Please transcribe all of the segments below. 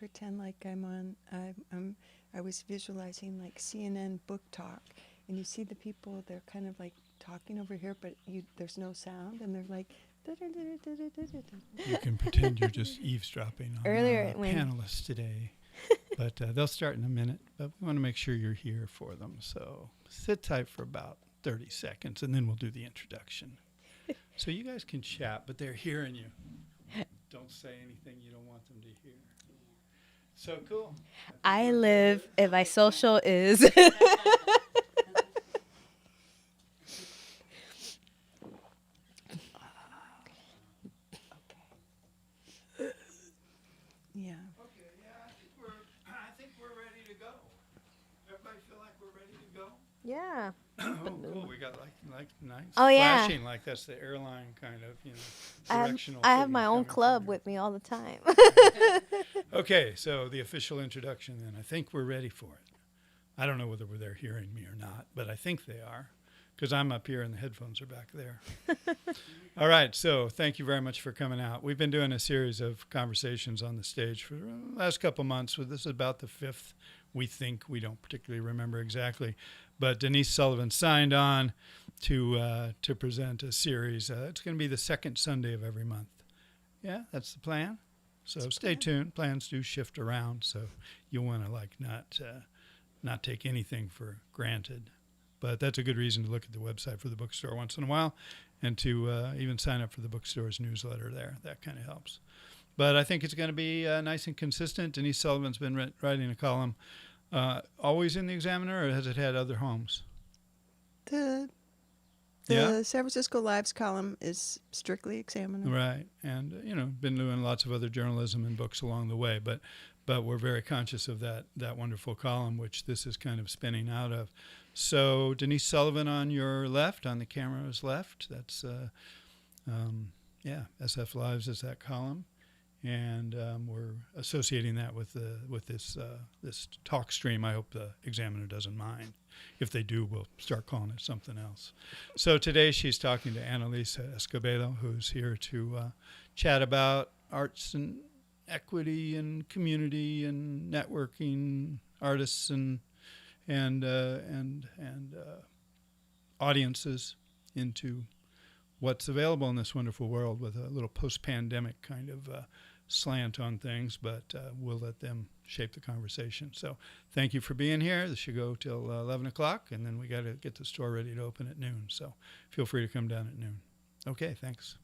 pretend like I was visualizing like CNN book talk, and you see the people, they're kind of like talking over here, but there's no sound, and they're like. You can pretend you're just eavesdropping on Earlier our when- panelists today. But they'll start in a minute. But we want to make sure you're here for them. So sit tight for about 30 seconds, and then we'll do the introduction. So you guys can chat, but they're hearing you. Don't say anything you don't want them to hear. So cool. I live, if my social is. Yeah. Okay, yeah, I think we're ready to go. Everybody feel like we're ready to go? Yeah. Oh, cool. We got like nice Oh, yeah. flashing, like that's the airline kind of, I directional. have thing my own coming from club you. with me all the time. Okay, so the official introduction then. I think we're ready for it. I don't know whether they're hearing me or not, but I think they are, because I'm up here and the headphones are back there. All right, so thank you very much for coming out. We've been doing a series of conversations on the stage for the last couple months. This is about the fifth, we think. We don't particularly remember exactly. But Denise Sullivan signed on to present a series. It's going to be the second Sunday of every month. Yeah, that's the plan. So stay tuned. Plans do shift around, so you'll want to not take anything for granted. But that's a good reason to look at the website for the bookstore once in a while, and to even sign up for the bookstore's newsletter there. That kind of helps. But I think it's going to be nice and consistent. Denise Sullivan's been writing a column always in the Examiner, or has it had other homes? The Yeah. San Francisco Lives column is strictly Examiner. Right, and been doing lots of other journalism and books along the way, but we're very conscious of that wonderful column, which this is kind of spinning out of. So Denise Sullivan on your left, on the camera's left, that's SF Lives is that column, and we're associating that with this talk stream. I hope the Examiner doesn't mind. If they do, we'll start calling it something else. So today she's talking to Anna Lisa Escobedo, who's here to chat about arts and equity and community and networking, artists and audiences into what's available in this wonderful world, with a little post-pandemic kind of slant on things, but we'll let them shape the conversation. So thank you for being here. This should go till 11 o'clock, and then we got to get the store ready to open at noon. So feel free to come down at noon. Okay, thanks.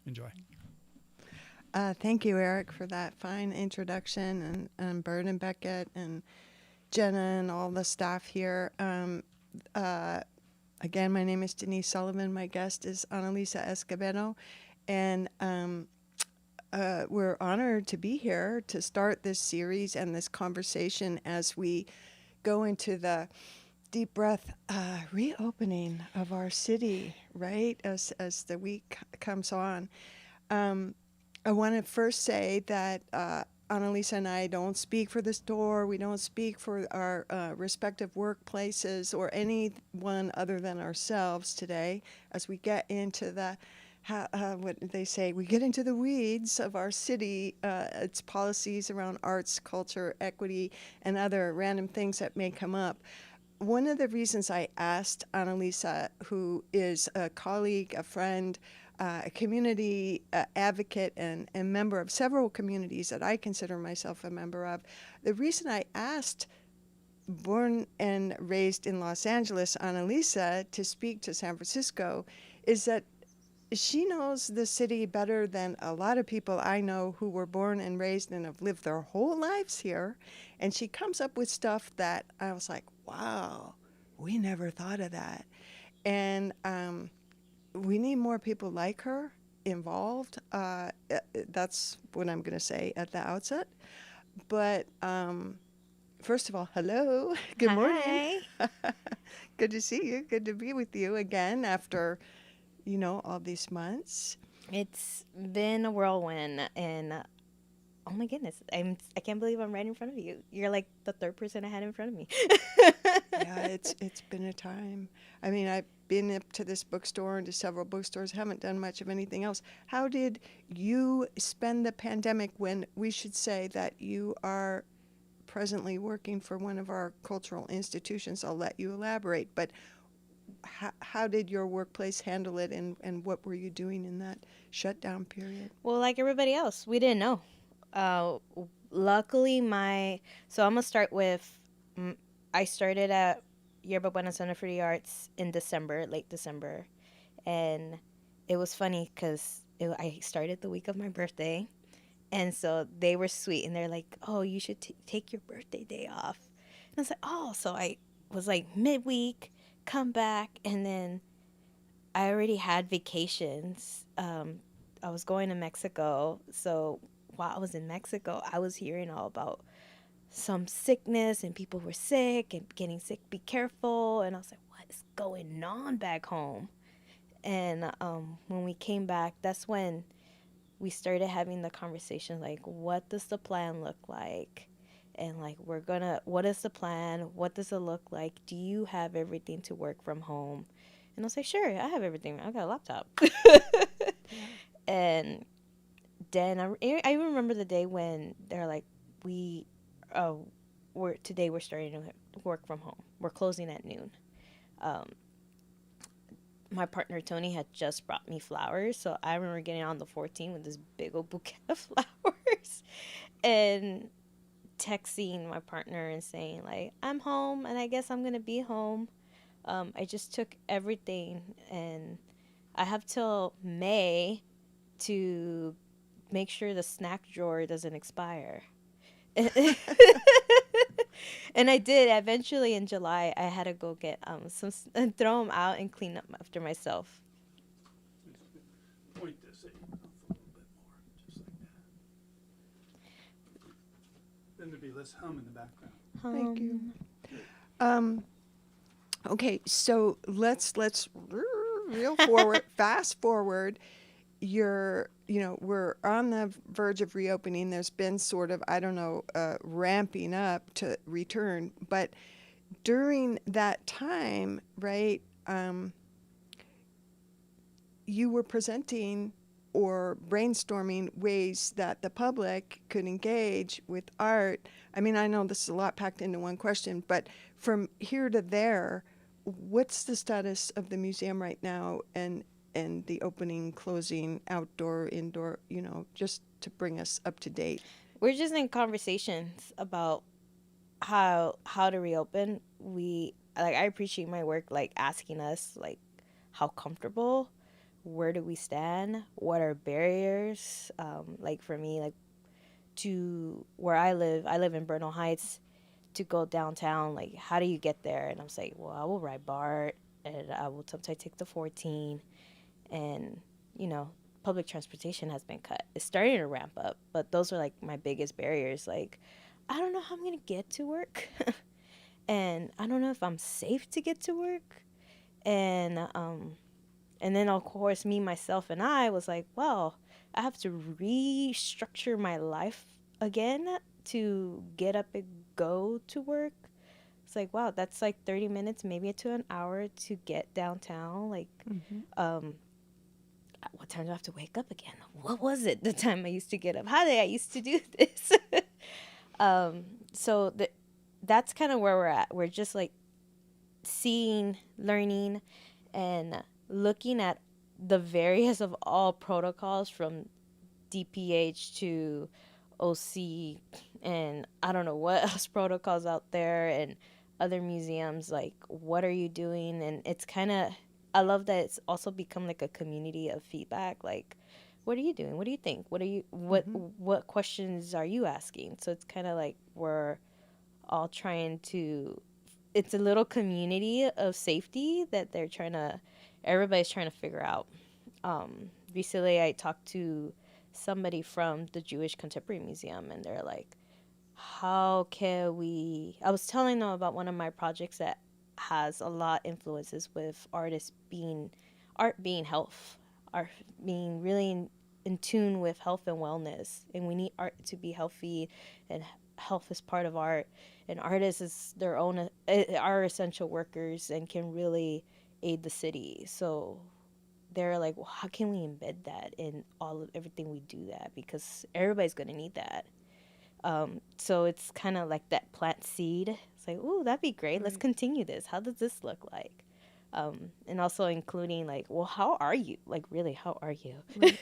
Enjoy. Thank you, Eric, for that fine introduction, and Bert and Beckett and Jenna and all the staff here. Again, my name is Denise Sullivan. My guest is Anna Lisa Escobedo, and we're honored to be here to start this series and this conversation as we go into the deep breath reopening of our city, right, as the week comes on. I want to first say that Anna Lisa and I don't speak for the store. We don't speak for our respective workplaces or anyone other than ourselves today, as we get into the what they say, we get into the weeds of our city, its policies around arts, culture, equity, and other random things that may come up. One of the reasons I asked Anna Lisa, who is a colleague, a friend, a community advocate, and member of several communities that I consider myself a member of, the reason I asked born and raised in Los Angeles Anna Lisa to speak to San Francisco is that she knows the city better than a lot of people I know who were born and raised and have lived their whole lives here. And she comes up with stuff that I was like, wow, we never thought of that. And we need more people like her involved. That's what I'm going to say at the outset. But first of all, hello. Good morning. Good to see you. Good to be with you again after all these months. It's been a whirlwind, and oh my goodness, I can't believe I'm right in front of you. You're like the third person I had in front of me. Yeah, it's been a time. I mean, I've been up to this bookstore and to several bookstores, haven't done much of anything else. How did you spend the pandemic when we should say that you are presently working for one of our cultural institutions? I'll let you elaborate, but how did your workplace handle it, and what were you doing in that shutdown period? Well, like everybody else, we didn't know. Luckily, so I'm gonna start with, I started at Yerba Buena Center for the Arts in December, late December, and it was funny because I started the week of my birthday, and so they were sweet, and they're like, "Oh, you should take your birthday day off," and I was like, "Oh," so I was like midweek, come back, and then I already had vacations. I was going to Mexico, so while I was in Mexico, I was hearing all about some sickness and people were sick and getting sick. Be careful, and I was like, "What is going on back home?" And when we came back, that's when we started having the conversation like, "What does the plan look like?" And like, what is the plan? What does it look like? Do you have everything to work from home? And I'll say, sure, I have everything. I got a laptop. And then I remember the day when they're like, we're starting to work from home. We're closing at noon. Um, my partner Tony had just brought me flowers, so I remember getting on the 14 with this big old bouquet of flowers, and texting my partner and saying like, I'm home, and I guess I'm gonna be home. I just took everything, and I have till May to make sure the snack drawer doesn't expire. And I did. Eventually, in July, I had to go get some and throw them out and clean up after myself. Point this at your mouth a little bit more, just like that. Then there'd be less hum in the background. Thank you. Okay, so let's fast forward. We're on the verge of reopening. There's been sort of, I don't know, ramping up to return, but during that time, right, you were presenting or brainstorming ways that the public could engage with art. I mean, I know this is a lot packed into one question, but from here to there, what's the status of the museum right now, and the opening, closing, outdoor, indoor, just to bring us up to date? We're just in conversations about how to reopen. I appreciate my work like asking us like how comfortable, where do we stand, what are barriers, like for me, like to where I live in Bernal Heights, to go downtown, like how do you get there? And I'm saying, well, I will ride BART, and I will sometimes take the 14, and public transportation has been cut. It's starting to ramp up, but those are like my biggest barriers. Like, I don't know how I'm gonna get to work, and I don't know if I'm safe to get to work, and then of course me myself and I was like, well, I have to restructure my life again to get up and go to work. It's like, wow, that's like 30 minutes, maybe to an hour to get downtown. Like, what time do I have to wake up again? What was it the time I used to get up? How did I used to do this? So that's kind of where we're at. We're just like seeing, learning, and looking at the various of all protocols from DPH to OC, and I don't know what else protocols out there, and other museums. Like, what are you doing? And it's kind of, I love that it's also become like a community of feedback. Like, what are you doing? What do you think? What questions are you asking? So it's kind of like we're all trying to, it's a little community of safety that everybody's trying to figure out. Recently I talked to somebody from the Jewish Contemporary Museum, and they're like, how can we, I was telling them about one of my projects that has a lot influences with art being health, art being really in tune with health and wellness, and we need art to be healthy, and health is part of art, and artists is their own are essential workers and can really aid the city. So they're like, well, how can we embed that in all of everything we do that, because everybody's going to need that. So it's kind of like that plant seed. It's like, ooh, that'd be great. Let's Right. continue this. How does this look like? And also including like, well, how are you? Like, really, how are you? Right.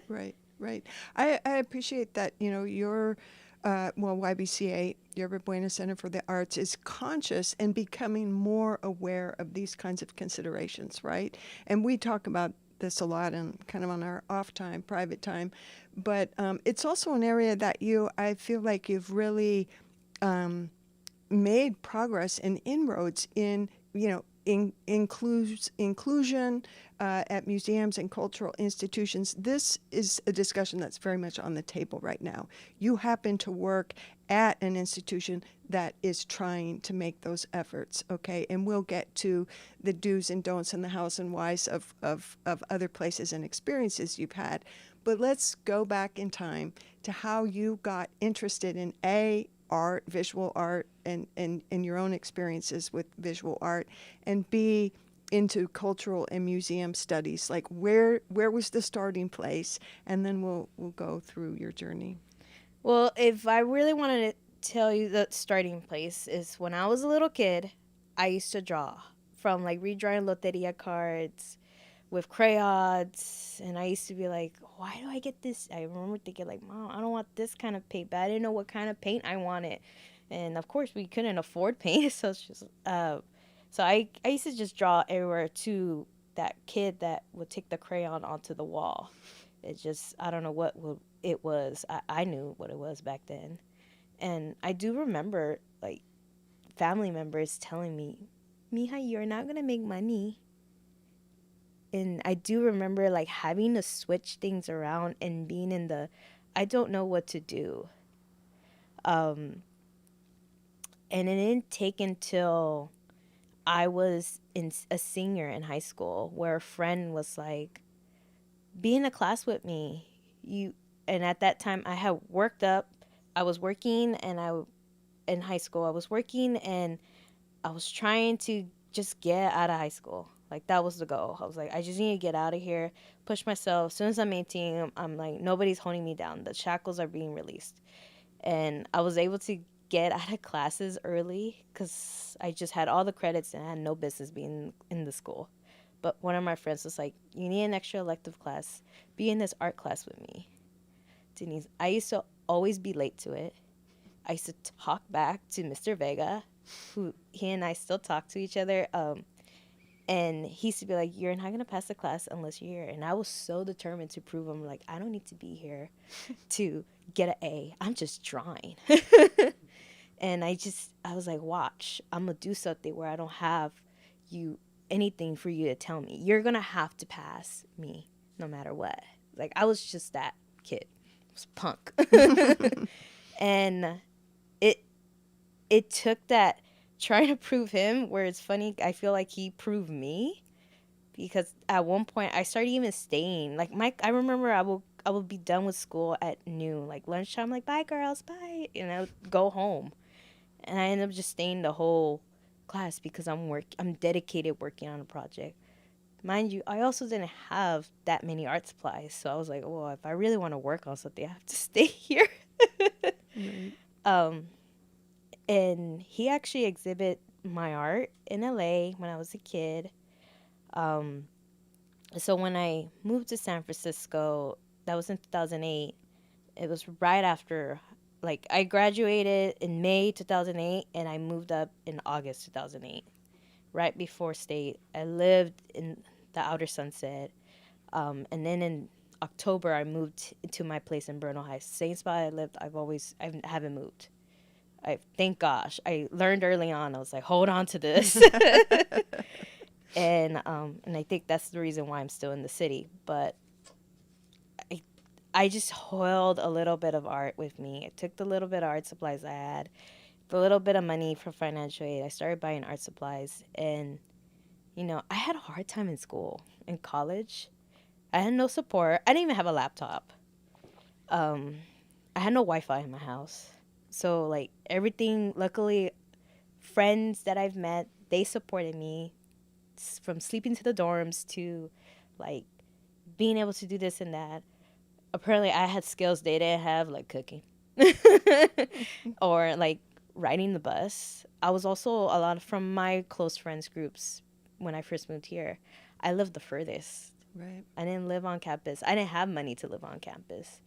Right, right. I appreciate that, your, YBCA, Yerba Buena Center for the Arts, is conscious and becoming more aware of these kinds of considerations, right? And we talk about this a lot and kind of on our off time, private time, but it's also an area that I feel like you've really made progress and inroads in, inclusion at museums and cultural institutions. This is a discussion that's very much on the table right now. You happen to work at an institution that is trying to make those efforts, okay? And we'll get to the do's and don'ts and the hows and whys of other places and experiences you've had. But let's go back in time to how you got interested in art, visual art, and your own experiences with visual art, and B, into cultural and museum studies. Like where was the starting place? And then we'll go through your journey. Well, if I really wanted to tell you the starting place is when I was a little kid, I used to draw, from like redrawing loteria cards with crayons, and I used to be like, why do I get this? I remember thinking like, Mom, I don't want this kind of paint, but I didn't know what kind of paint I wanted, and of course we couldn't afford paint, so it's just so I used to just draw everywhere to that kid that would take the crayon onto the wall. It just, I don't know what it was. I knew what it was back then, and I do remember like family members telling me, Mija, you're not gonna make money. And I do remember like having to switch things around and being in the I don't know what to do. And it didn't take until I was a senior in high school where a friend was like, be in a class with me. And at that time I had worked up. I was working, and in high school I was working, and I was trying to just get out of high school. Like, that was the goal. I was like, I just need to get out of here, push myself. As soon as I'm 18, I'm like, nobody's holding me down. The shackles are being released. And I was able to get out of classes early because I just had all the credits and I had no business being in the school. But one of my friends was like, you need an extra elective class. Be in this art class with me. Denise, I used to always be late to it. I used to talk back to Mr. Vega, who he and I still talk to each other. And he used to be like, you're not going to pass the class unless you're here. And I was so determined to prove him, like, I don't need to be here to get an A. I'm just drawing. And I was like, watch, I'm going to do something where I don't have anything for you to tell me. You're going to have to pass me no matter what. Like, I was just that kid. I was punk. And it took that trying to prove him, where it's funny, I feel like he proved me, because at one point I started even staying. Like, I remember I would be done with school at noon, like lunchtime, like, bye girls, bye, and I would go home, and I ended up just staying the whole class because I'm dedicated working on a project. Mind you, I also didn't have that many art supplies, so I was like, well, if I really want to work on something, I have to stay here. Right. And he actually exhibited my art in LA when I was a kid. So when I moved to San Francisco, that was in 2008. It was right after, like, I graduated in May 2008, and I moved up in August 2008, right before state. I lived in the Outer Sunset, and then in October I moved to my place in Bernal Heights. Same spot I lived. I haven't moved. Thank gosh. I learned early on. I was like, hold on to this. And I think that's the reason why I'm still in the city. But I just held a little bit of art with me. I took the little bit of art supplies I had, the little bit of money from financial aid. I started buying art supplies. And, I had a hard time in school, in college. I had no support. I didn't even have a laptop. I had no Wi-Fi in my house. So like everything, luckily, friends that I've met, they supported me from sleeping to the dorms to like being able to do this and that. Apparently, I had skills they didn't have, like cooking or like riding the bus. I was also a lot from my close friends groups when I first moved here. I lived the furthest. Right. I didn't live on campus. I didn't have money to live on campus.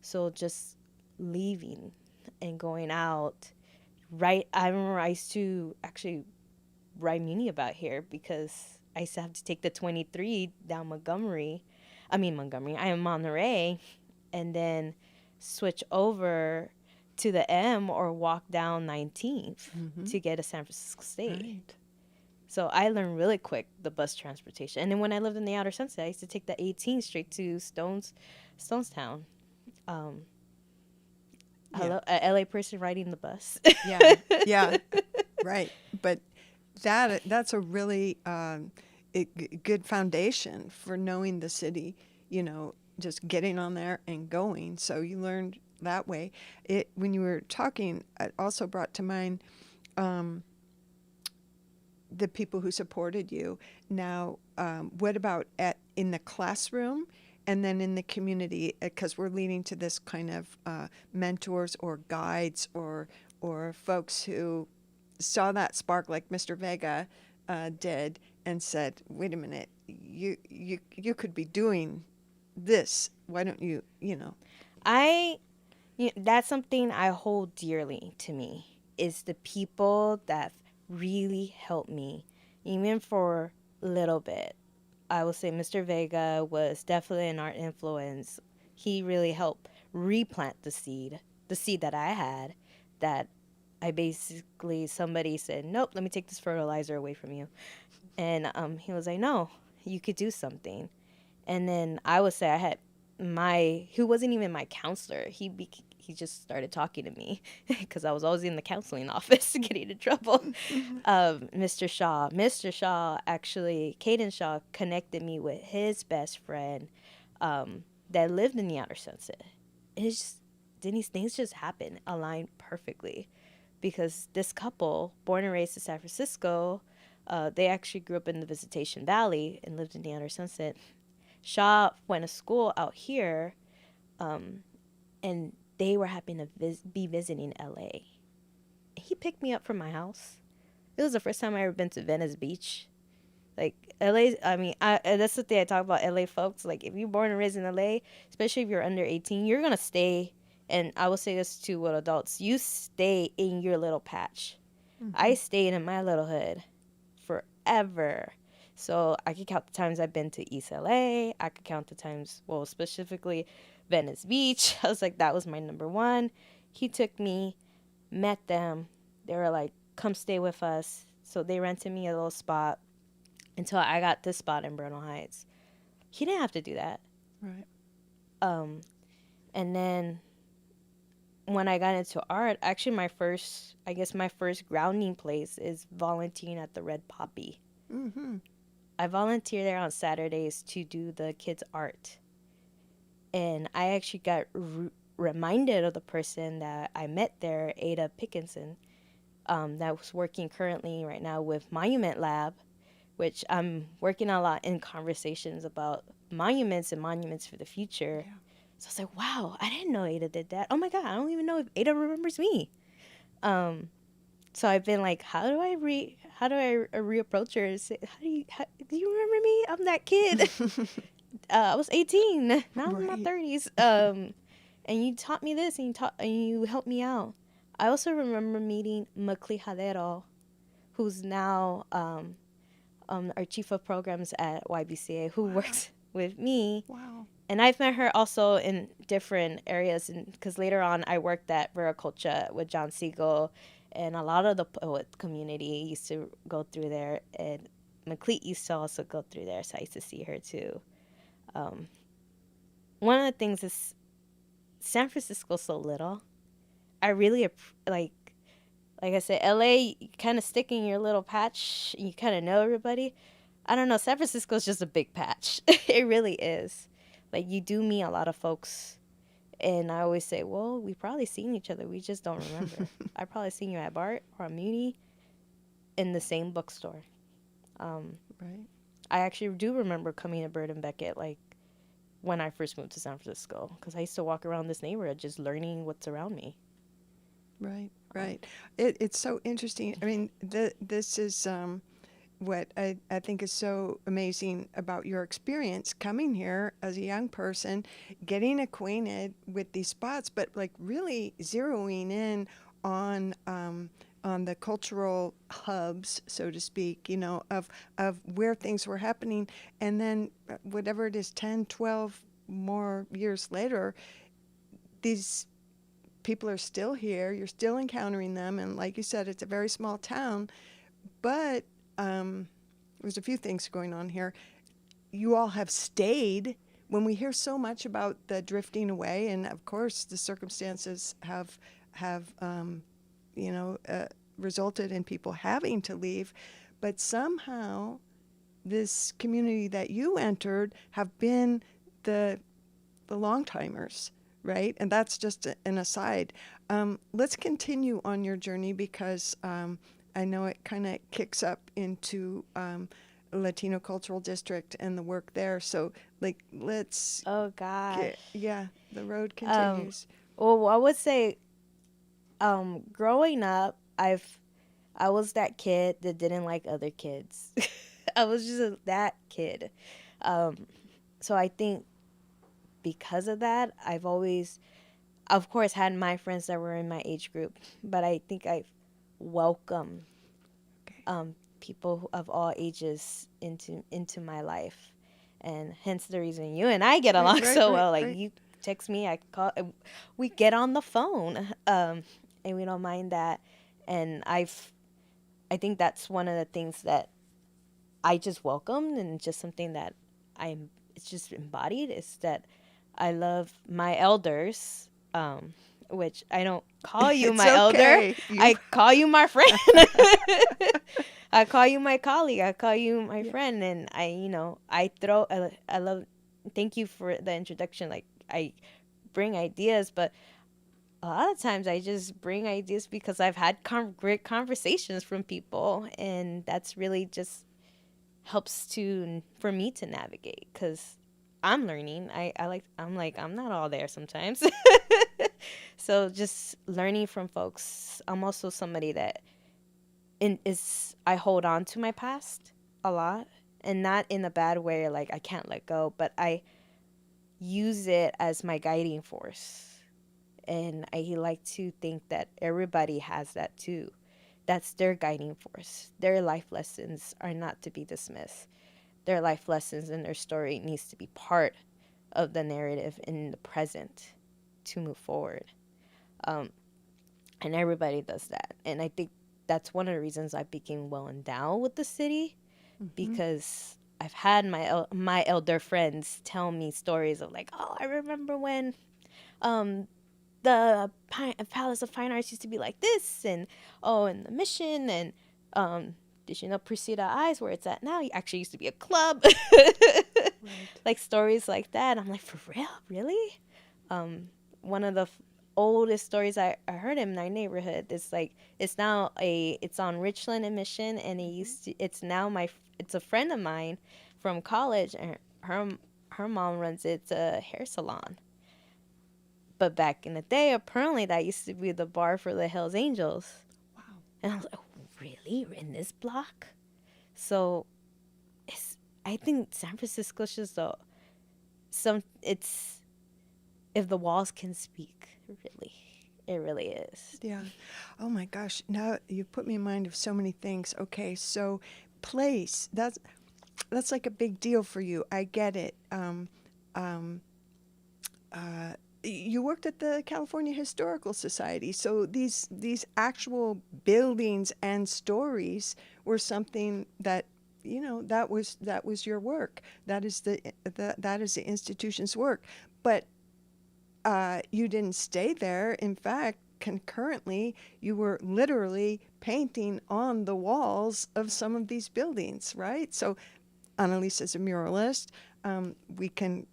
So just leaving and going out. Right, I remember I used to actually write Muni about here because I used to have to take the 23 down Montgomery. I am Monterey, and then switch over to the M or walk down 19th to get to San Francisco State. Right. So I learned really quick the bus transportation. And then when I lived in the Outer Sunset, I used to take the 18 straight to Stonestown. Hello, a LA person riding the bus. Yeah. Yeah. Right. But that's a really good foundation for knowing the city, you know, just getting on there and going. So you learned that way. When you were talking, it also brought to mind the people who supported you. Now, what about in the classroom and then in the community? Because we're leading to this kind of mentors or guides or folks who saw that spark, like Mr. Vega did, and said, "Wait a minute, you could be doing this. Why don't you, you know?" That's something I hold dearly to me, is the people that really helped me, even for a little bit. I will say Mr. Vega was definitely an art influence. He really helped replant the seed that I had, that I basically, somebody said, nope, let me take this fertilizer away from you. And he was like, no, you could do something. And then I would say I had who wasn't even my counselor. He just started talking to me because I was always in the counseling office getting in trouble. Mr. Shaw. Mr. Shaw, actually, Caden Shaw connected me with his best friend that lived in the Outer Sunset. And it's just, Denise, things just happened, aligned perfectly. Because this couple, born and raised in San Francisco, they actually grew up in the Visitation Valley and lived in the Outer Sunset. Shaw went to school out here, and they were happening to be visiting LA. He picked me up from my house. It was the first time I ever been to Venice Beach. Like, LA, that's the thing I talk about LA folks. Like, if you're born and raised in LA, especially if you're under 18, you're going to stay. And I will say this to adults. You stay in your little patch. Mm-hmm. I stayed in my little hood forever. So I could count the times I've been to East LA. I could count the times, well, specifically Venice Beach. I was like, that was my number one. He took me, met them. They were like, come stay with us. So they rented me a little spot until I got this spot in Bernal Heights. He didn't have to do that. Right. And then when I got into art, actually my first grounding place is volunteering at the Red Poppy. Mm-hmm. I volunteer there on Saturdays to do the kids' art. And I actually got reminded of the person that I met there, Ada Pickinson, that was working currently right now with Monument Lab, which I'm working a lot in conversations about monuments and monuments for the future. Yeah. So I was like, wow, I didn't know Ada did that. Oh my God, I don't even know if Ada remembers me. So I've been like, how do I reapproach her and say, do you remember me? I'm that kid. I was 18. Now I'm in my 30s. And you taught me this, and you helped me out. I also remember meeting Macli Jadero, who's now our chief of programs at YBCA, who works with me. Wow. And I've met her also in different areas, because later on I worked at Veraculture with John Siegel, and a lot of the poet community used to go through there, and McLeet used to also go through there, so I used to see her too. One of the things is San Francisco's so little. I really, like I said, LA, you kind of stick in your little patch, and you kind of know everybody. I don't know, San Francisco's just a big patch. It really is. Like, you do meet a lot of folks, and I always say, well, we probably seen each other, we just don't remember. I probably seen you at Bart or at Muni in the same bookstore. Right. I actually do remember coming to Bird and Beckett, like, when I first moved to San Francisco, because I used to walk around this neighborhood just learning what's around me. Right. Right. It's so interesting. I mean, this is what I think is so amazing about your experience coming here as a young person, getting acquainted with these spots, but like really zeroing in on the cultural hubs, so to speak, you know, of where things were happening. And then whatever it is, 10, 12 more years later, these people are still here. You're still encountering them. And like you said, it's a very small town, but there's a few things going on here. You all have stayed. When we hear so much about the drifting away, and of course the circumstances have resulted in people having to leave, but somehow this community that you entered have been the long timers, right? And that's just an aside. Let's continue on your journey because I know it kind of kicks up into Latino Cultural District and the work there. So, like, let's. Oh, God. Yeah, the road continues. Well, I would say, growing up, I was that kid that didn't like other kids. I was just that kid. So I think because of that, I've always, of course, had my friends that were in my age group, but I think I've welcomed people of all ages into my life, and hence the reason you and I get along so well. Like, you text me, I call, we get on the phone, and we don't mind that. And I think that's one of the things that I just welcomed, and just something that it's just embodied, is that I love my elders, which I don't call you my elder. I call you my friend. I call you my colleague. I call you my friend. And I love, thank you for the introduction. Like, I bring ideas, but a lot of times I just bring ideas because I've had great conversations from people, and that's really just helps for me to navigate, because I'm learning. I'm not all there sometimes. So just learning from folks. I'm also somebody that I hold on to my past a lot, and not in a bad way, like I can't let go, but I use it as my guiding force. And I like to think that everybody has that too. That's their guiding force. Their life lessons are not to be dismissed. Their life lessons and their story needs to be part of the narrative in the present to move forward. And everybody does that. And I think that's one of the reasons I became well endowed with the city, because I've had my elder friends tell me stories of, like, oh, I remember when the Palace of Fine Arts used to be like this, and and the Mission, and did you know Precita Eyes, where it's at now, it actually used to be a club. Like, stories like that. I'm like, for real? Really? One of the oldest stories I heard in my neighborhood is, like, it's on Richland and Mission, and it's a friend of mine from college, and her mom runs it's a hair salon. But back in the day, apparently that used to be the bar for the Hells Angels. Wow. And I was like, oh, really? We're in this block? So I think San Francisco's just if the walls can speak, really. It really is. Yeah. Oh my gosh. Now you put me in mind of so many things. Okay, so place, that's like a big deal for you. I get it. You worked at the California Historical Society, so these actual buildings and stories were something that, that was your work. That is the institution's work. But you didn't stay there. In fact, concurrently, you were literally painting on the walls of some of these buildings, right? So Anna Lisa is a muralist. We can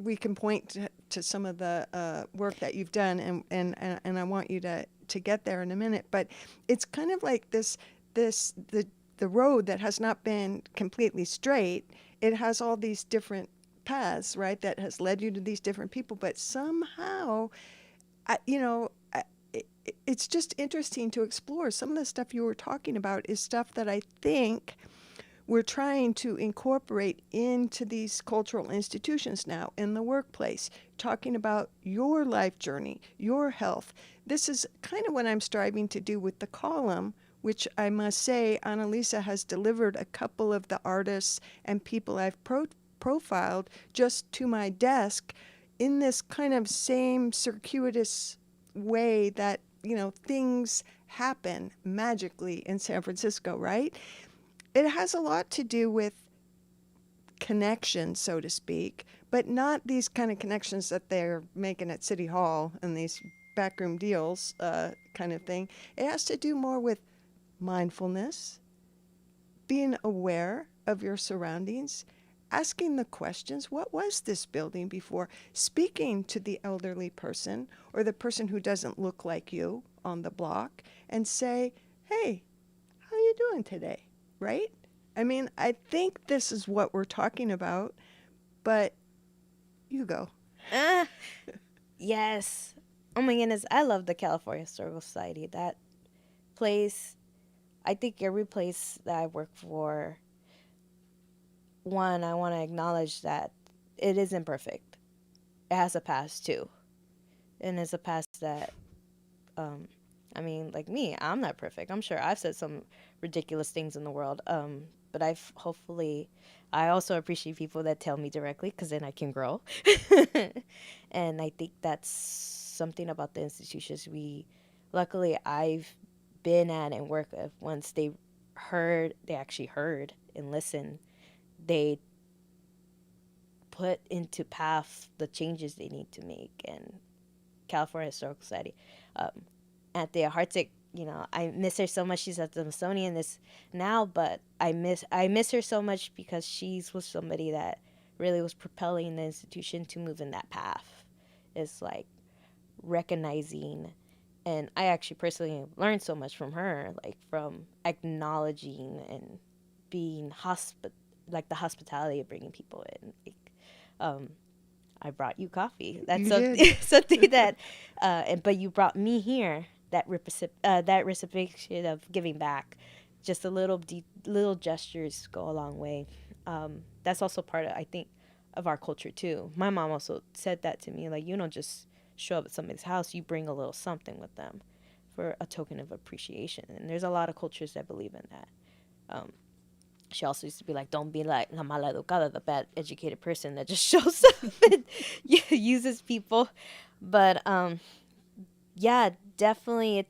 we can point to some of the work that you've done, and I want you to get there in a minute. But it's kind of like the road that has not been completely straight. It has all these different paths, right? That has led you to these different people, but somehow, it's just interesting to explore. Some of the stuff you were talking about is stuff that I think we're trying to incorporate into these cultural institutions now in the workplace, talking about your life journey, your health. This is kind of what I'm striving to do with the column, which I must say Anna Lisa has delivered a couple of the artists and people I've profiled just to my desk in this kind of same circuitous way that, things happen magically in San Francisco, right? It has a lot to do with connections, so to speak, but not these kind of connections that they're making at City Hall and these backroom deals kind of thing. It has to do more with mindfulness, being aware of your surroundings, asking the questions, what was this building before? Speaking to the elderly person or the person who doesn't look like you on the block and say, hey, how are you doing today? Right? I mean, I think this is what we're talking about, but you go. Yes. Oh my goodness, I love the California Historical Society. That place, I think every place that I work for, one, I want to acknowledge that it isn't perfect. It has a past too. And it's a past that, like me, I'm not perfect. I'm sure I've said some ridiculous things in the world. But I also appreciate people that tell me directly because then I can grow. And I think that's something about the institutions luckily I've been at and worked with. Once they actually heard and listened, they put into path the changes they need to make. And California Historical Society, Anthea Hartzick, I miss her so much. She's at the Smithsonian now, but I miss her so much because she was somebody that really was propelling the institution to move in that path. It's like recognizing, and I actually personally learned so much from her, like from acknowledging and being the hospitality of bringing people in. I brought you coffee. That's something that, but you brought me here. That reciprocation of giving back, just a little gestures go a long way. That's also part of, I think, of our culture too. My mom also said that to me, like, you don't just show up at somebody's house, you bring a little something with them for a token of appreciation. And there's a lot of cultures that believe in that. She also used to be like, don't be like la mala educada, the bad educated person that just shows up and uses people. But yeah, definitely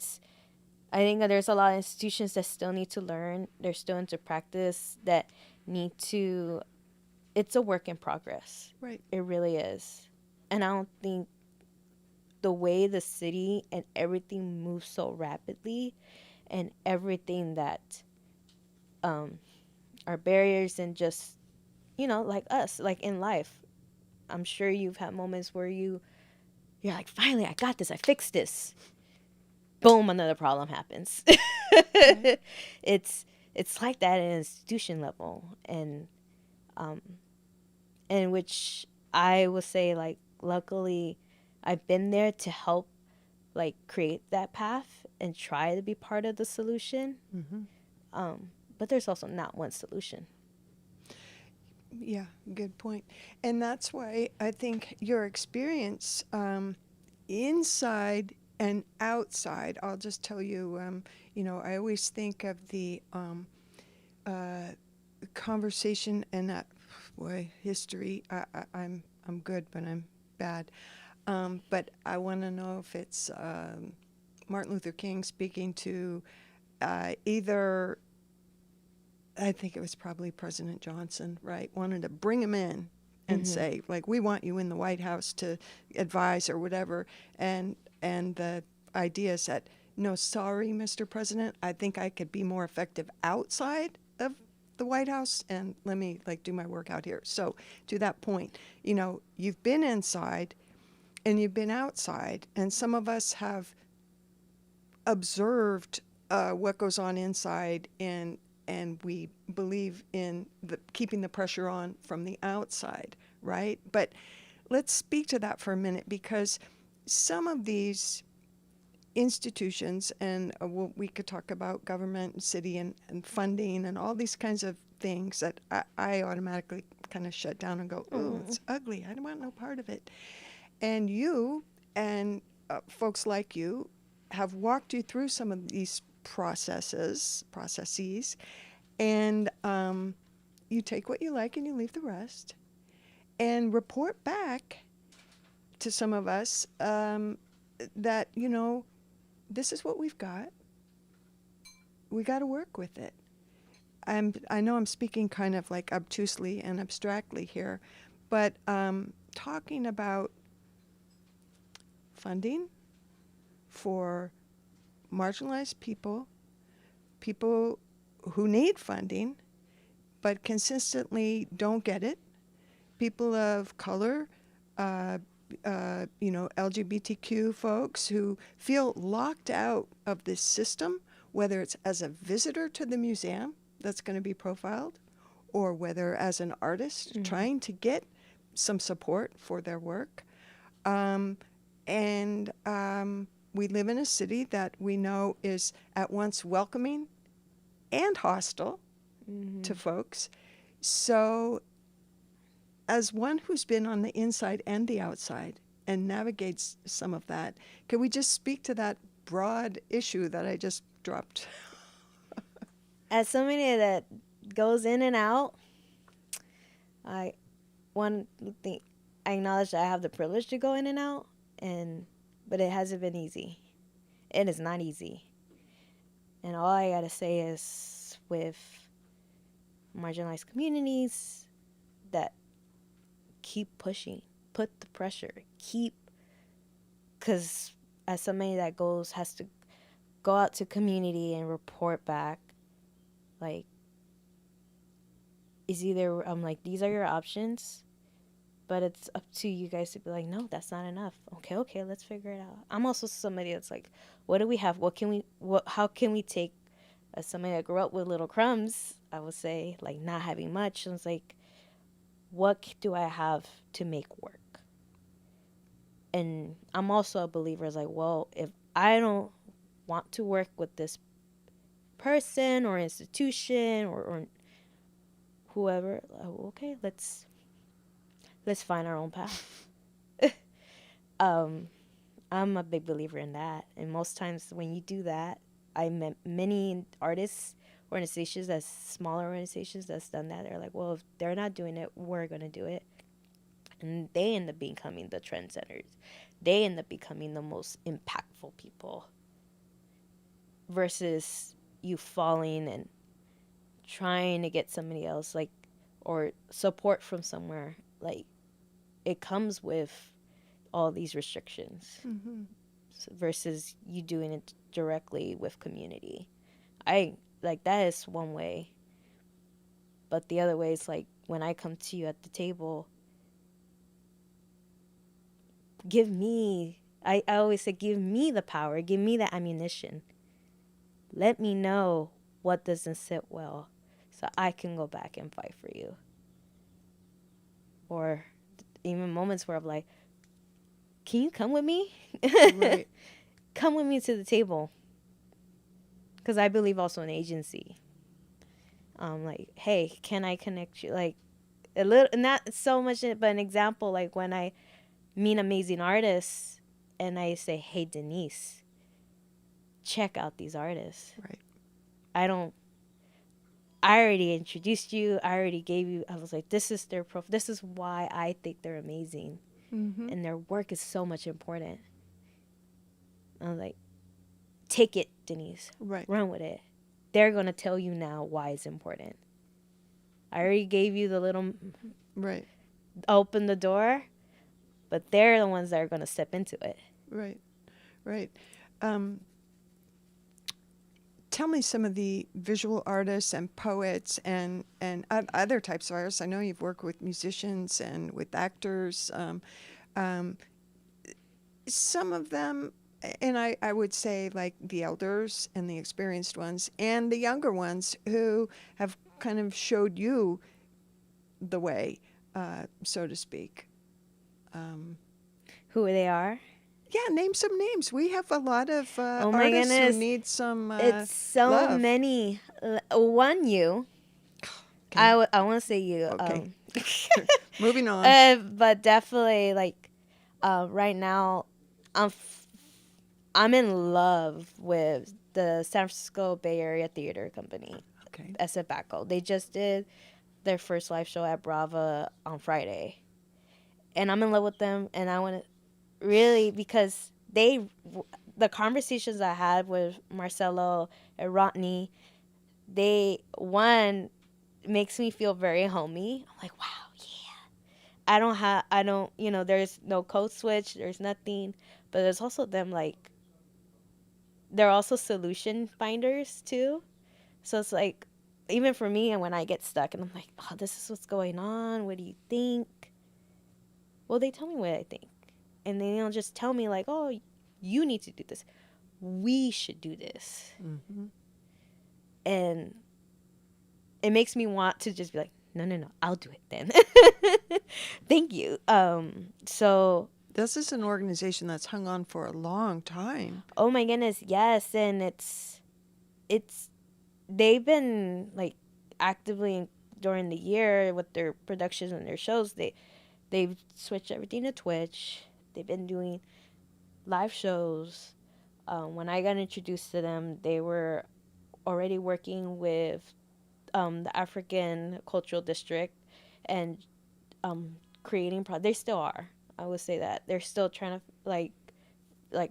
I think there's a lot of institutions that still need to learn. They're still into practice that it's a work in progress. Right. It really is. And I don't think the way the city and everything moves so rapidly and everything that are barriers and just, like us, like in life. I'm sure you've had moments where you're like, finally, I got this. I fixed this. Boom, another problem happens. Right. It's like that at an institution level. And which I would say, like, luckily, I've been there to help, like, create that path and try to be part of the solution. Mm-hmm. But there's also not one solution. Yeah, good point. And that's why I think your experience inside and outside, I'll just tell you, I always think of the conversation and that, history. I'm good, but I'm bad. But I want to know if it's Martin Luther King speaking to either, I think it was probably President Johnson, right? Wanted to bring him in and say, like, we want you in the White House to advise or whatever. And the idea is that, no, sorry, Mr. President, I think I could be more effective outside of the White House and let me like do my work out here. So to that point, you know, you've been inside and you've been outside, and some of us have observed what goes on inside, and we believe in keeping the pressure on from the outside, right? But let's speak to that for a minute, because some of these institutions, and we could talk about government and city and funding and all these kinds of things that I automatically kind of shut down and go, oh, it's ugly. I don't want no part of it. And you and folks like you have walked you through some of these processes, and you take what you like and you leave the rest, and report back to some of us that, you know, this is what we've got. We got to work with it. I know I'm speaking kind of like obtusely and abstractly here, but talking about funding for marginalized people who need funding but consistently don't get it, people of color, you know, LGBTQ folks who feel locked out of this system, whether it's as a visitor to the museum that's going to be profiled, or whether as an artist trying to get some support for their work. And we live in a city that we know is at once welcoming and hostile to folks. So as one who's been on the inside and the outside and navigates some of that, can we just speak to that broad issue that I just dropped? As somebody that goes in and out, I acknowledge that I have the privilege to go in and out, but it hasn't been easy. It is not easy. And all I gotta say is, with marginalized communities, that keep pushing, put the pressure, because as somebody that has to go out to community and report back, like, is either I'm like, these are your options, but it's up to you guys to be like, no, that's not enough. Okay, let's figure it out. I'm also somebody that's like, what do we have? How can we take, as somebody that grew up with little crumbs, I would say, like, not having much, and it's like, what do I have to make work? And I'm also a believer, is like, well, if I don't want to work with this person or institution or whoever, okay, let's find our own path. I'm a big believer in that, and most times when you do that, I met many artists, organizations, that's smaller organizations that's done that. They're like, well, if they're not doing it, we're gonna do it, and they end up becoming the trendsetters. They end up becoming the most impactful people, versus you falling and trying to get somebody else, like, or support from somewhere. Like, it comes with all these restrictions, versus you doing it directly with community. I like, that is one way, but the other way is like, when I come to you at the table, I always say, give me the power, give me the ammunition. Let me know what doesn't sit well, so I can go back and fight for you. Or even moments where I'm like, can you come with me? Right. Come with me to the table. Because I believe also in agency. Like, hey, can I connect you? Like, a little, not so much, but an example, like when I meet amazing artists and I say, hey, Denise, check out these artists. Right. I already introduced you. I already gave you, I was like, this is their profile. This is why I think they're amazing. And their work is so much important. I was like, take it, Denise. Right. Run with it. They're going to tell you now why it's important. I already gave you the little, Right. open the door, but they're the ones that are going to step into it. Right. tell me some of the visual artists and poets and other types of artists. I know you've worked with musicians and with actors. Some of them, and I would say like the elders and the experienced ones and the younger ones who have kind of showed you the way, so to speak. Who they are? Yeah, name some names. We have a lot of Oh my artists goodness. who need some It's so love. many. One, you. Okay. I want to say you. Okay. Moving on. But definitely, like, right now, I'm in love with the San Francisco Bay Area Theater Company, Okay. SF Bacco. They just did their first live show at Brava on Friday. And I'm in love with them, and I want to really, because the conversations I had with Marcelo and Rodney, one makes me feel very homey. I'm like, wow, yeah. There's no code switch, there's nothing, but there's also them, like, they're also solution finders too. So it's like, even for me, and when I get stuck and I'm like, oh, this is what's going on, what do you think? Well, they tell me what I think. And they don't just tell me, like, oh, you need to do this. We should do this. Mm-hmm. And it makes me want to just be like, no, I'll do it then. Thank you. So This is an organization that's hung on for a long time. oh my goodness, yes. And they've been, like, actively during the year with their productions and their shows. They've switched everything to Twitch. They've been doing live shows. When I got introduced to them, they were already working with the African Cultural District and creating they still are. I would say that they're still trying to, like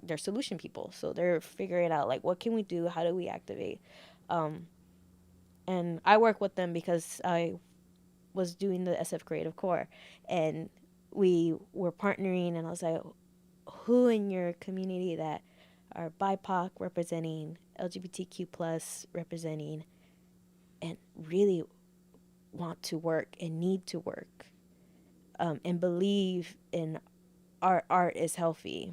they're solution people. So they're figuring out, like, what can we do? How do we activate? And I work with them because I was doing the SF Creative Corps, and we were partnering, and I was like, who in your community that are BIPOC representing, LGBTQ plus representing, and really want to work and need to work, and believe in art is healthy,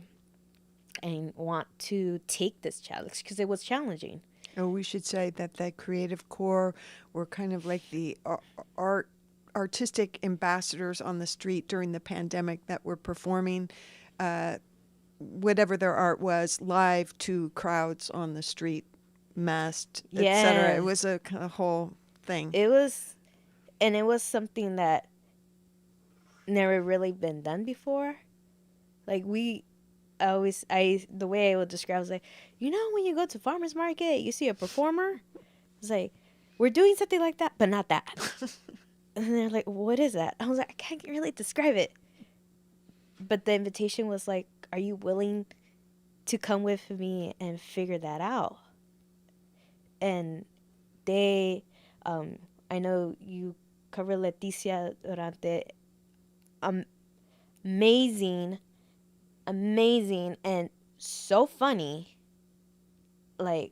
and want to take this challenge, because it was challenging. Oh, we should say that the Creative Corps were kind of like the artistic ambassadors on the street during the pandemic that were performing whatever their art was live to crowds on the street, masked, etc. It was a kind of whole thing. It was something that never really been done before. Like, the way I would describe it was like, when you go to farmer's market, you see a performer. It's like, we're doing something like that, but not that. And they're like, what is that? I was like, I can't really describe it. But the invitation was like, are you willing to come with me and figure that out? And they, I know you cover Leticia Durante, amazing, and so funny, like,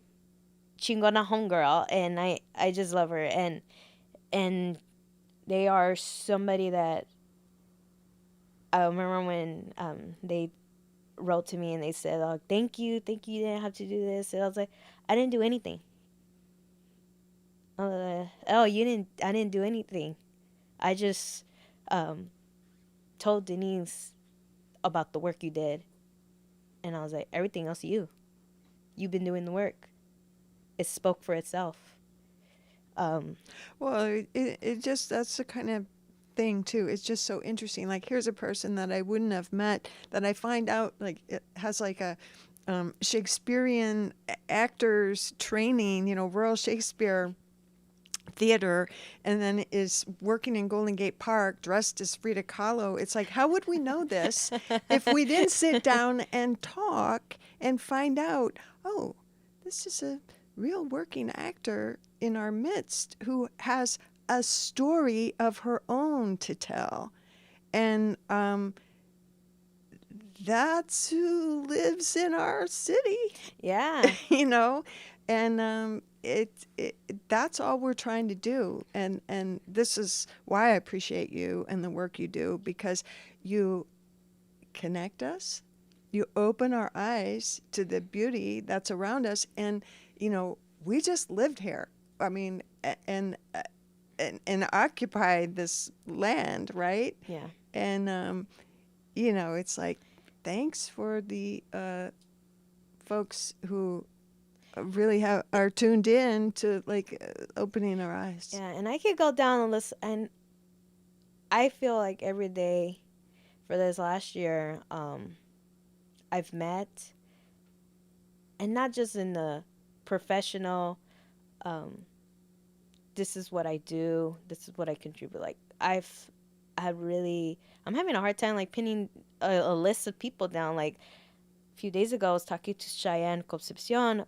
chingona homegirl, and I just love her, and they are somebody that I remember when they wrote to me and they said, oh, thank you didn't have to do this, and I was like, I didn't do anything. I didn't do anything. I just told Denise about the work you did, and I was like, everything else you've been doing the work. It spoke for itself. Well, it just, that's the kind of thing too. It's just so interesting. Like, here's a person that I wouldn't have met, that I find out, like, it has like a Shakespearean actors training, Royal Shakespeare Theater, and then is working in Golden Gate Park dressed as Frida Kahlo. It's like, how would we know this if we didn't sit down and talk and find out, oh, this is a real working actor in our midst who has a story of her own to tell. And that's who lives in our city. Yeah. And that's all we're trying to do. And this is why I appreciate you and the work you do, because you connect us, you open our eyes to the beauty that's around us. And, we just lived here. I mean, and occupied this land, right? Yeah. And, it's like, thanks for the folks who really are tuned in to opening our eyes. Yeah, and I could go down the list, and I feel like every day for this last year, I've met, and not just in the professional, this is what I do, this is what I contribute. Like, I'm having a hard time pinning a list of people down. Like, a few days ago, I was talking to Cheyenne Concepcion,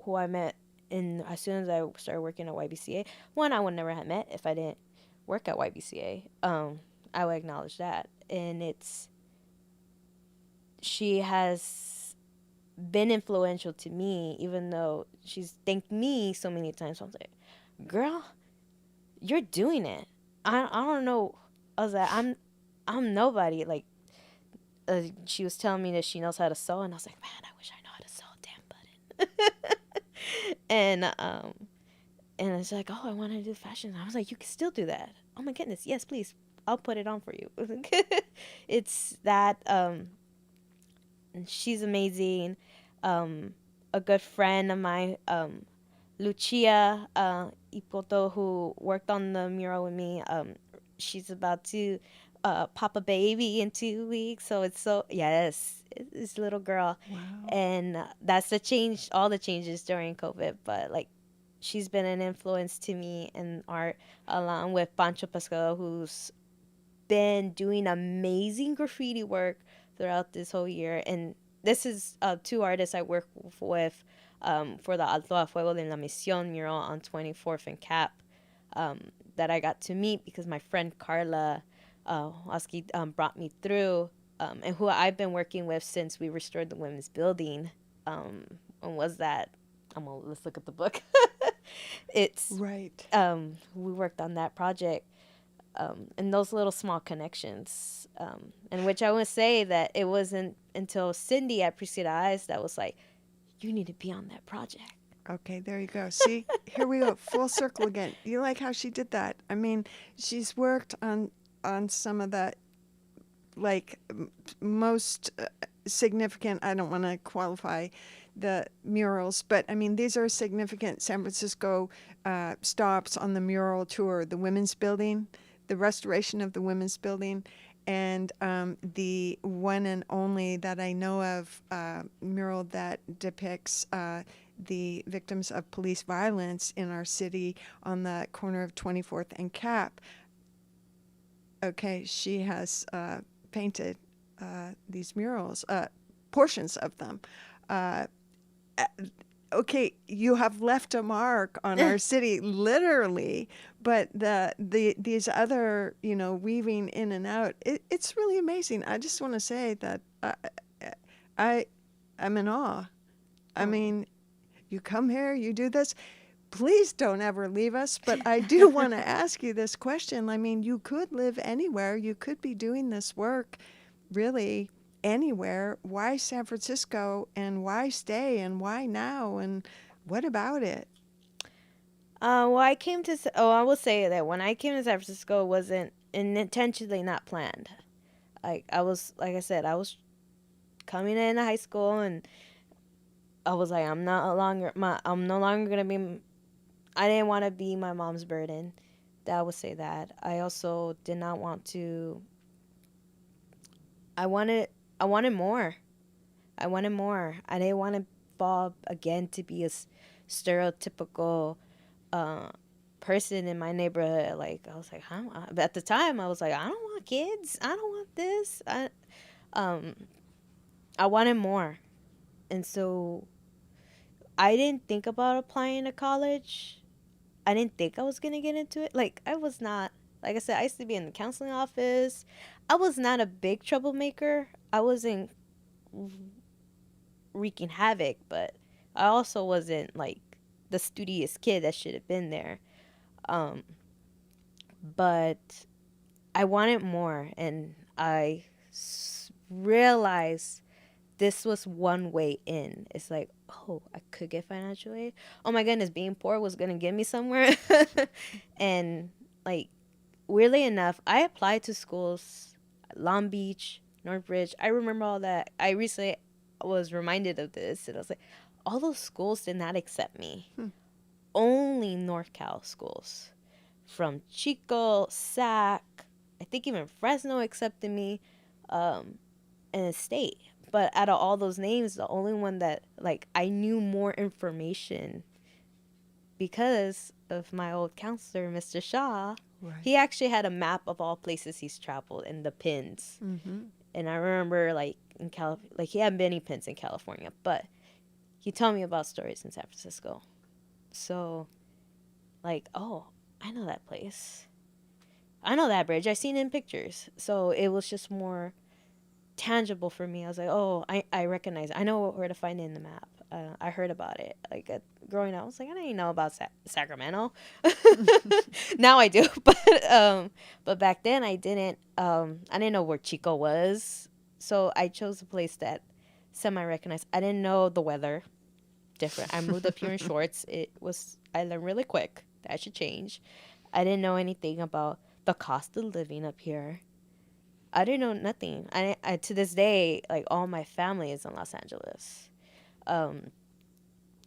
who I met as soon as I started working at YBCA. One, I would never have met if I didn't work at YBCA. I would acknowledge that. And she has been influential to me, even though she's thanked me so many times. So I was like, girl, you're doing it. I don't know. I was like, I'm nobody. Like, she was telling me that she knows how to sew, and I was like, man, I wish I know how to sew a damn button. And it's like, oh, I want to do fashion. I was like, you can still do that. Oh my goodness, yes, please, I'll put it on for you. It's that. She's amazing. A good friend of mine, Lucia Ipoto, who worked on the mural with me. She's about to pop a baby in 2 weeks, so yes, this little girl. Wow. And that's all the changes during COVID. But she's been an influence to me in art, along with Pancho Pescado, who's been doing amazing graffiti work throughout this whole year. And this is two artists I work with for the Alto a Fuego de la Misión mural on 24th and Cap, that I got to meet because my friend Carla Oski brought me through, and who I've been working with since we restored the women's building. And was that? Let's look at the book. It's right. We worked on that project, and those little small connections, in which I would say that it wasn't until Cindy at Priscilla Eyes that was like, you need to be on that project. Okay, there you go. See, here we go, full circle again. You like how she did that? I mean, she's worked on some of the most significant. I don't want to qualify the murals, but I mean, these are significant San Francisco stops on the mural tour. The Women's Building, the restoration of the Women's Building, and the one and only that I know of mural that depicts the victims of police violence in our city on the corner of 24th and Cap. Okay, she has painted these murals, portions of them. Okay, you have left a mark on our city, literally, but these other, weaving in and out, it's really amazing. I just want to say that I'm in awe. I mean, you come here, you do this. Please don't ever leave us. But I do want to ask you this question. I mean, you could live anywhere. You could be doing this work really anywhere. Why San Francisco, and why stay, and why now, and what about it? Well, I will say that when I came to San Francisco, it wasn't intentionally not planned. Like I was coming into high school, and I was like, I'm no longer gonna be. I didn't want to be my mom's burden. I would say that. I also did not want to. I wanted more. I wanted more. I didn't want to fall again to be a stereotypical person in my neighborhood. Like I was like, but at the time I was like, I don't want kids. I don't want this. I wanted more, and so I didn't think about applying to college. I didn't think I was gonna get into it. Like I was not. Like I said, I used to be in the counseling office. I was not a big troublemaker. I wasn't wreaking havoc, but I also wasn't like the studious kid that should have been there. Um, but I wanted more, and I realized this was one way in. It's like, oh, I could get financial aid. Oh my goodness, being poor was gonna get me somewhere. And like, weirdly enough, I applied to schools, Long Beach, Northbridge. I remember all that. I recently was reminded of this, and I was like, all those schools did not accept me. Only North Cal schools, from Chico, Sac, I think even Fresno accepted me, and State. But out of all those names, the only one that like I knew more information because of my old counselor, Mr. Shaw. Right. He actually had a map of all places he's traveled and the pins. Mm-hmm. And I remember like in like he hadn't been any pins in California, but he told me about stories in San Francisco. So like, oh, I know that place. I know that bridge. I've seen it in pictures. So it was just more tangible for me. I was like, oh, I recognize it. I know where to find it in the map. I heard about it. Like growing up, I was like, I didn't know about Sacramento. Now I do, but back then I didn't. I didn't know where Chico was, so I chose a place that semi-recognized. I didn't know the weather. Different. I moved up here in shorts. I learned really quick. That should change. I didn't know anything about the cost of living up here. I didn't know nothing. I to this day, like all my family is in Los Angeles.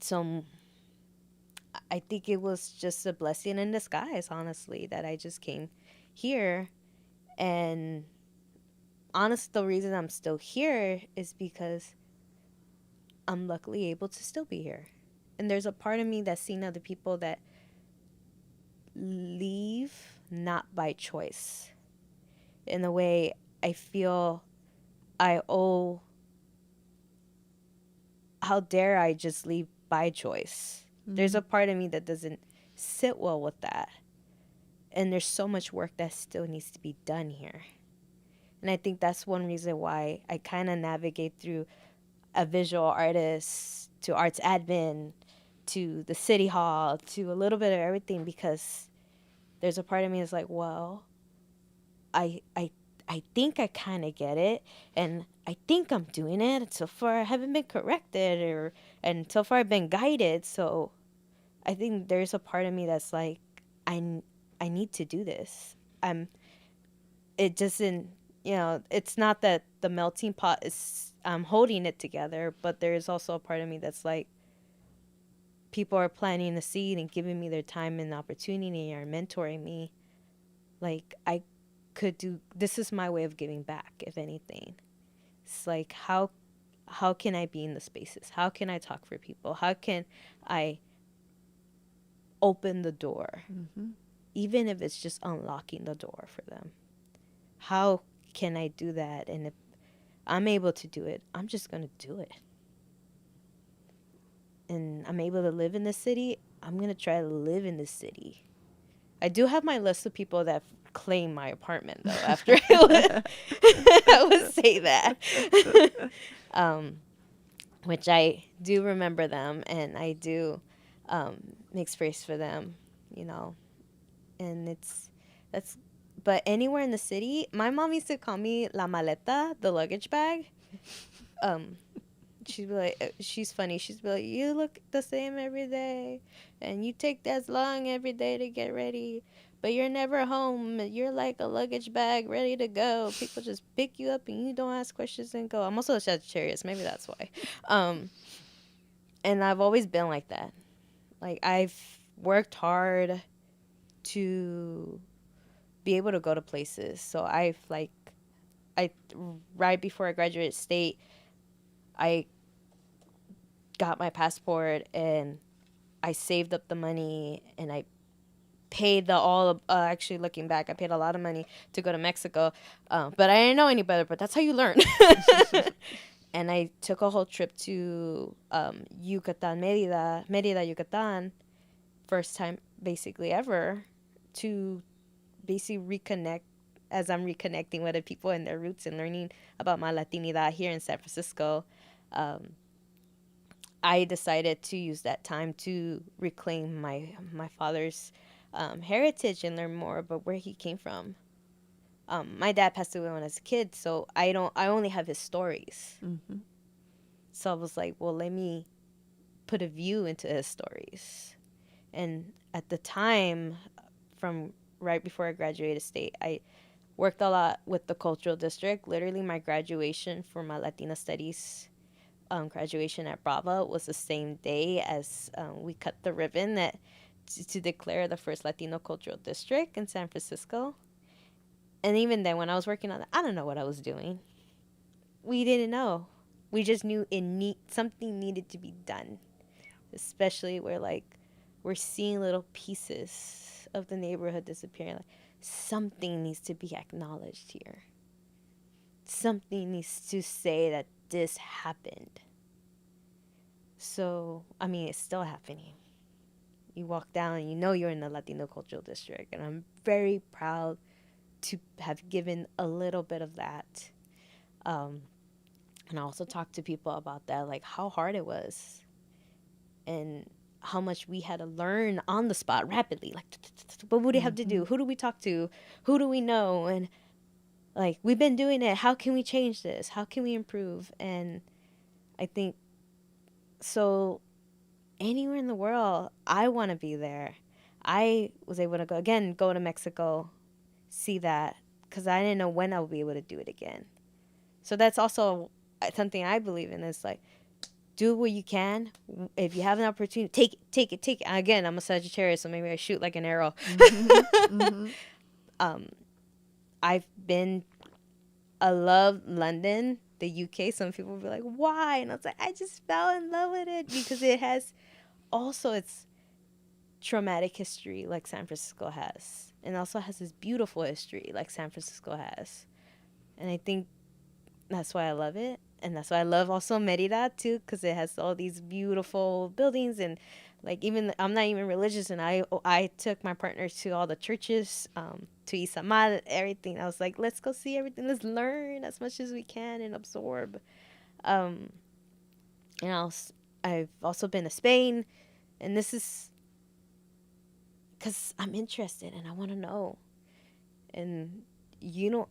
So I think it was just a blessing in disguise, honestly, that I just came here. And honestly, the reason I'm still here is because I'm luckily able to still be here. And there's a part of me that's seen other people that leave not by choice. In a way, I feel I owe. How dare I just leave by choice? Mm-hmm. There's a part of me that doesn't sit well with that. And there's so much work that still needs to be done here. And I think that's one reason why I kind of navigate through a visual artist to arts admin to the city hall to a little bit of everything, because there's a part of me that's like, well, I think I kind of get it, and I think I'm doing it. So far, I haven't been corrected, and so far I've been guided. So I think there's a part of me that's like, I need to do this. It doesn't, it's not that the melting pot is, I'm holding it together, but there's also a part of me that's like, people are planting the seed and giving me their time and opportunity or mentoring me. Like, I could do, this is my way of giving back, if anything. It's like, how can I be in the spaces? How can I talk for people? How can I open the door? Mm-hmm. Even if it's just unlocking the door for them. How can I do that? And if I'm able to do it, I'm just going to do it. And I'm able to live in this city, I'm going to try to live in this city. I do have my list of people that claim my apartment, though, after I would say that. Which I do remember them, and I do make space for them, and but anywhere in the city, my mom used to call me La Maleta, the luggage bag. She'd be like, she's funny. She'd be like, you look the same every day, and you take as long every day to get ready, but you're never home. You're like a luggage bag ready to go. People just pick you up, and you don't ask questions and go. I'm also a Sagittarius. Maybe that's why. And I've always been like that. Like, I've worked hard to be able to go to places. So right before I graduated state, I got my passport and I saved up the money and I paid actually looking back, I paid a lot of money to go to Mexico. But I didn't know any better, but that's how you learn. And I took a whole trip to Yucatan, Merida, Yucatan, first time basically ever, to basically reconnect as I'm reconnecting with the people and their roots and learning about my Latinidad here in San Francisco. I decided to use that time to reclaim my father's heritage and learn more about where he came from. My dad passed away when I was a kid, so I only have his stories. Mm-hmm. So I was like, well, let me put a view into his stories. And at the time, from right before I graduated state, I worked a lot with the cultural district. Literally, my graduation for my Latina studies graduation at Brava was the same day as we cut the ribbon to declare the first Latino cultural district in San Francisco. And even then, when I was working on it, I don't know what I was doing. We didn't know. We just knew something needed to be done. Especially where we're seeing little pieces of the neighborhood disappearing. Like, something needs to be acknowledged here. Something needs to say that this happened. So, I mean, it's still happening. You walk down and you know you're in the Latino cultural district. And I'm very proud to have given a little bit of that. And I also talked to people about that, like how hard it was and how much we had to learn on the spot rapidly. Like, what would we have to do? Who do we talk to? Who do we know? And like, we've been doing it. How can we change this? How can we improve? And I think so anywhere in the world, I want to be there. I was able to go to Mexico, see that, because I didn't know when I would be able to do it again. So that's also something I believe in. Is like, do what you can. If you have an opportunity, take it. Again, I'm a Sagittarius, so maybe I shoot like an arrow. Mm-hmm. I love London, the UK. Some people will be like, why? And I was like, I just fell in love with it because it has also its traumatic history like San Francisco has. And also has this beautiful history like San Francisco has. And I think that's why I love it. And that's why I love also Merida too, because it has all these beautiful buildings. And like, even I'm not even religious, and I took my partner to all the churches, to Izamal, everything. I was like, let's go see everything. Let's learn as much as we can and absorb. And I've also been to Spain, and this is because I'm interested and I want to know. And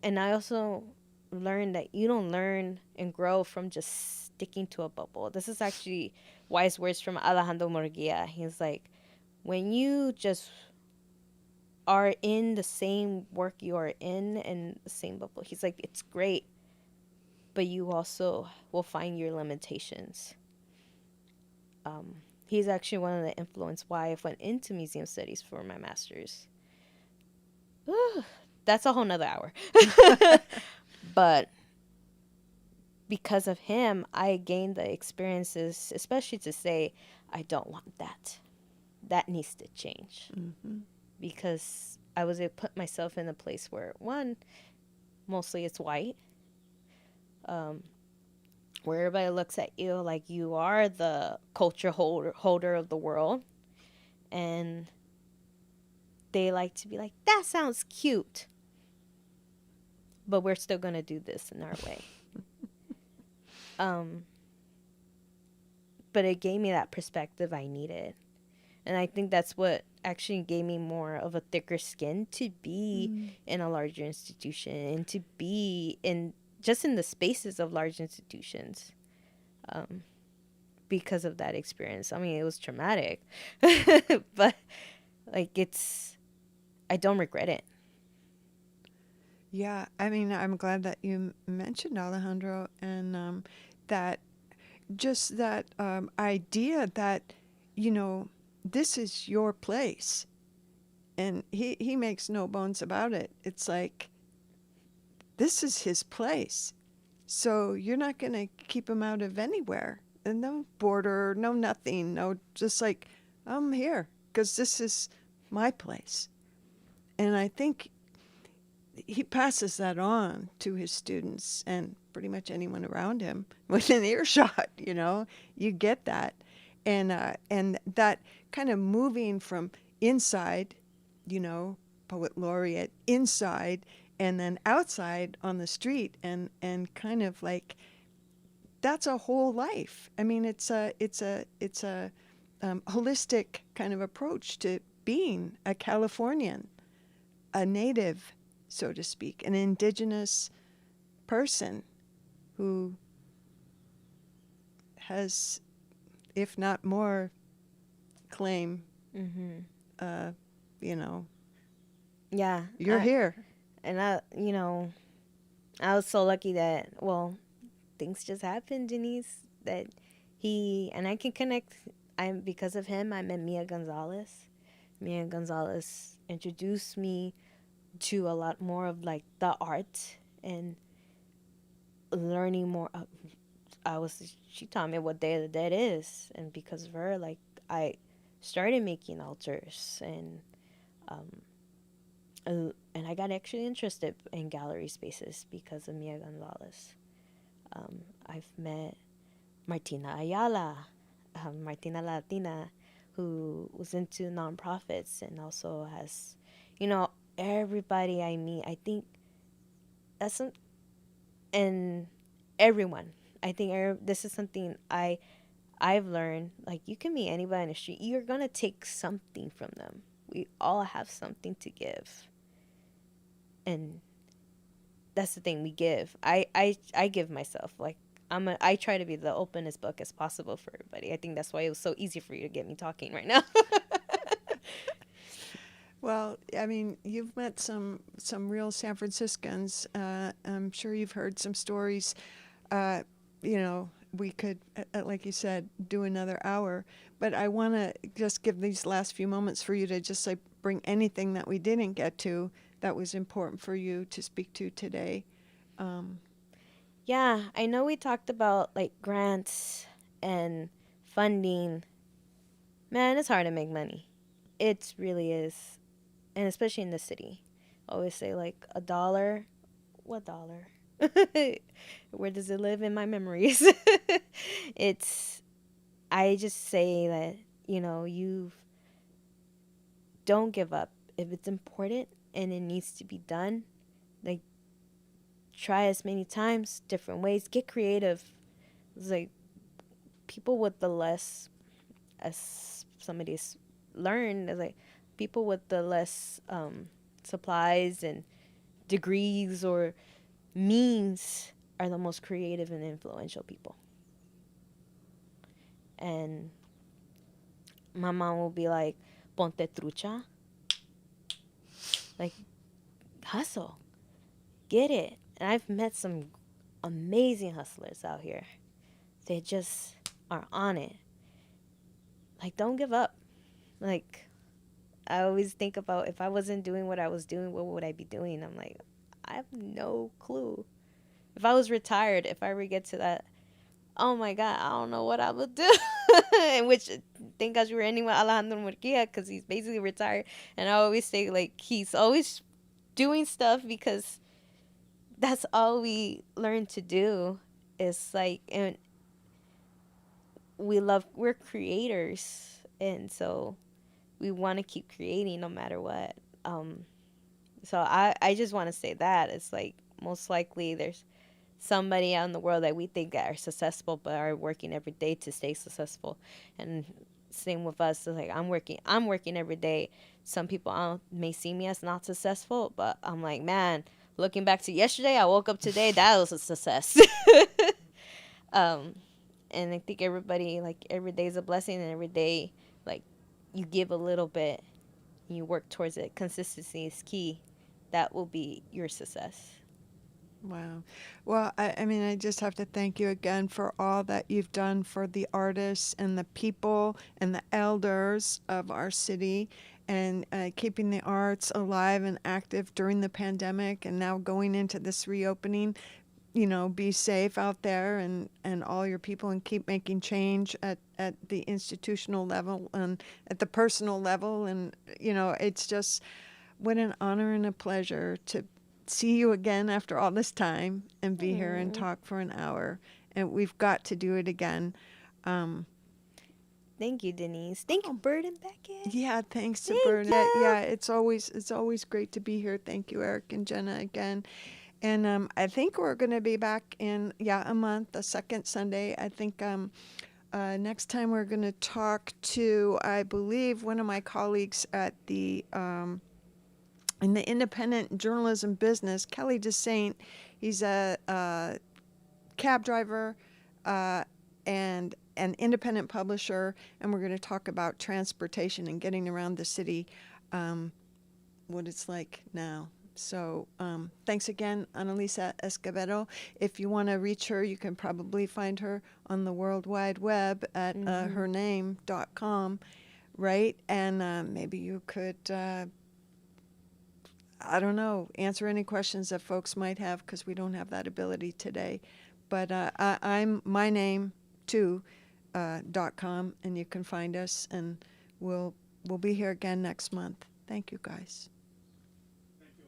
and I also learned that you don't learn and grow from just sticking to a bubble. This is actually wise words from Alejandro Murguia. He's like, when you just are in the same work you are in the same bubble, he's like, it's great, but you also will find your limitations. He's actually one of the influence why I went into museum studies for my master's. That's a whole nother hour. But because of him, I gained the experiences, especially to say, I don't want that. That needs to change. Mm-hmm. Because I was able to put myself in a place where, one, mostly it's white, where everybody looks at you like you are the culture holder of the world. And they like to be like, that sounds cute. But we're still going to do this in our way. But it gave me that perspective I needed. And I think that's what actually gave me more of a thicker skin to be in a larger institution and to be in the spaces of large institutions. Because of that experience. I mean, it was traumatic. But like, I don't regret it. Yeah, I mean, I'm glad that you mentioned Alejandro, and that just that idea that, this is your place. And he makes no bones about it. It's like, this is his place. So you're not going to keep him out of anywhere. And no border, no nothing, no, just like, I'm here because this is my place. And I think he passes that on to his students and pretty much anyone around him within earshot. You get that, and that kind of moving from inside, poet laureate inside, and then outside on the street, and kind of like that's a whole life. I mean, it's a holistic kind of approach to being a Californian, a native, so to speak, an indigenous person who has, if not more, claim. Mhm. Uh, you know, Yeah. you're here. And I was so lucky that, well, things just happened, Denise, that he, and I can connect. Because of him, I met Mia Gonzalez. Mia Gonzalez introduced me to a lot more of like the art and learning more. She taught me what Day of the Dead is, and because of her, like, I started making altars, um, and I got actually interested in gallery spaces because of Mia Gonzalez. I've met Martina Ayala, Martina Latina, who was into nonprofits and also has, everybody I meet. I think that's some, and everyone. I think this is something I've learned. Like, you can meet anybody in the street, you're gonna take something from them. We all have something to give, and that's the thing we give. I give myself, like, I try to be the openest book as possible for everybody. I think that's why it was so easy for you to get me talking right now. Well, I mean, you've met some real San Franciscans. I'm sure you've heard some stories. Uh, we could, like you said, do another hour. But I want to just give these last few moments for you to just like bring anything that we didn't get to that was important for you to speak to today. Yeah, I know we talked about like grants and funding. Man, it's hard to make money. It really is. And especially in the city. I always say like a dollar. What dollar? Where does it live in my memories? It's, I just say that, you don't give up. If it's important and it needs to be done, like, try as many times, different ways, get creative. It's like people with the less, as somebody's learned, is like people with the less supplies and degrees or means are the most creative and influential people. And my mom will be like, ponte trucha. Like, hustle. Get it. And I've met some amazing hustlers out here. They just are on it. Like, don't give up. Like, I always think about, if I wasn't doing what I was doing, what would I be doing? I'm like, I have no clue. If I was retired, if I ever get to that, oh my God, I don't know what I would do. In which, thank God you were anyway, Alejandro Murquia, because he's basically retired. And I always say, like, he's always doing stuff because that's all we learn to do. Is like, and we're creators. And so we want to keep creating no matter what. So I just want to say that it's like, most likely there's somebody out in the world that we think that are successful but are working every day to stay successful. And same with us. So like, I'm working every day. Some people may see me as not successful, but I'm like, man, looking back to yesterday, I woke up today, that was a success. And I think everybody, like, every day is a blessing, and every day, like, you give a little bit and you work towards it. Consistency is key. That will be your success. Wow. Well, I mean, I just have to thank you again for all that you've done for the artists and the people and the elders of our city, and keeping the arts alive and active during the pandemic, and now going into this reopening. Be safe out there, and all your people, and keep making change at the institutional level and at the personal level. And, it's just what an honor and a pleasure to see you again after all this time and be here and talk for an hour. And we've got to do it again. Thank you, Denise. Thank you, Bird and Beckett. Yeah, thanks to Thank Bernadette. you. Yeah, it's always great to be here. Thank you, Eric and Jenna, again. And I think we're going to be back in, a month, the second Sunday. I think next time we're going to talk to, I believe, one of my colleagues at the in the independent journalism business, Kelly DeSaint. He's a cab driver and an independent publisher, and we're going to talk about transportation and getting around the city, what it's like now. So thanks again, Anna Lisa Escobedo. If you want to reach her, you can probably find her on the World Wide Web at hername.com, right? And maybe you could, I don't know, answer any questions that folks might have, because we don't have that ability today. But I'm my name too, .com, and you can find us, and we'll be here again next month. Thank you, guys.